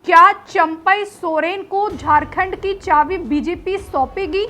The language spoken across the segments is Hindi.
क्या चंपई सोरेन को झारखंड की चाबी बीजेपी सौंपेगी?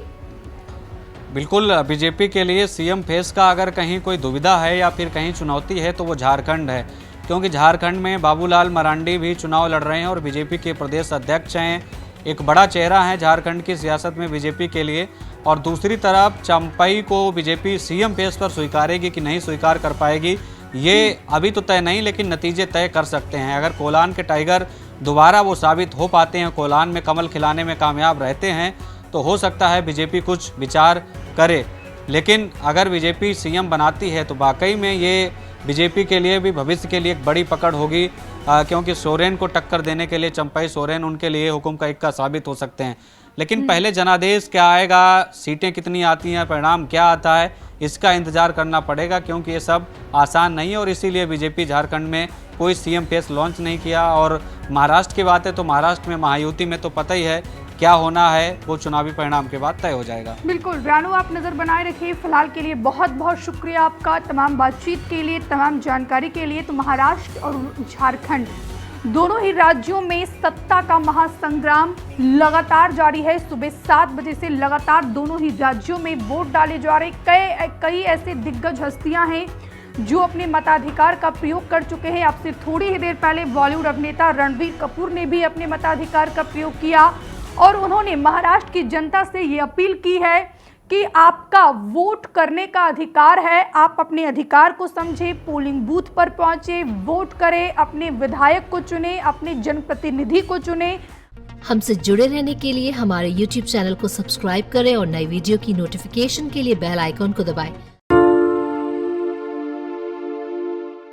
बिल्कुल, बीजेपी के लिए सीएम फेस का अगर कहीं कोई दुविधा है या फिर कहीं चुनौती है तो वो झारखंड है, क्योंकि झारखंड में बाबूलाल मरांडी भी चुनाव लड़ रहे हैं और बीजेपी के प्रदेश अध्यक्ष हैं, एक बड़ा चेहरा है झारखंड की सियासत में बीजेपी के लिए। और दूसरी तरफ चंपई को बीजेपी सीएम फेस पर स्वीकारेगी कि नहीं स्वीकार कर पाएगी, ये अभी तो तय नहीं, लेकिन नतीजे तय कर सकते हैं। अगर कोलान के टाइगर दोबारा वो साबित हो पाते हैं, कोलान में कमल खिलाने में कामयाब रहते हैं, तो हो सकता है बीजेपी कुछ विचार करे। लेकिन अगर बीजेपी सीएम बनाती है तो वाकई में ये बीजेपी के लिए भी भविष्य के लिए एक बड़ी पकड़ होगी, क्योंकि सोरेन को टक्कर देने के लिए चंपई सोरेन उनके लिए हुकुम का इक्का साबित हो सकते हैं। लेकिन पहले जनादेश क्या आएगा, सीटें कितनी आती हैं, परिणाम क्या आता है, इसका इंतजार करना पड़ेगा, क्योंकि ये सब आसान नहीं है। और इसीलिए बीजेपी झारखंड में कोई सीएम फेस लॉन्च नहीं किया। और महाराष्ट्र की बात है तो महाराष्ट्र में महायुति में तो पता ही है क्या होना है, वो चुनावी परिणाम के बाद तय हो जाएगा। बिल्कुल रानू, आप नजर बनाए रखिए। फिलहाल के लिए बहुत बहुत शुक्रिया आपका, तमाम बातचीत के लिए, तमाम जानकारी के लिए। तो महाराष्ट्र और झारखंड दोनों ही राज्यों में सत्ता का महासंग्राम लगातार जारी है। सुबह 7 बजे से लगातार दोनों ही राज्यों में वोट डाले जा रहे। कई ऐसे दिग्गज हस्तियां हैं जो अपने मताधिकार का प्रयोग कर चुके हैं। आपसे थोड़ी ही देर पहले बॉलीवुड अभिनेता रणबीर कपूर ने भी अपने मताधिकार का प्रयोग किया और उन्होंने महाराष्ट्र की जनता से ये अपील की है कि आपका वोट करने का अधिकार है, आप अपने अधिकार को समझें, पोलिंग बूथ पर पहुंचे, वोट करें, अपने विधायक को चुने, अपने जनप्रतिनिधि को चुने। हमसे जुड़े रहने के लिए हमारे YouTube चैनल को सब्सक्राइब करें और नई वीडियो की नोटिफिकेशन के लिए बेल आइकॉन को दबाएं।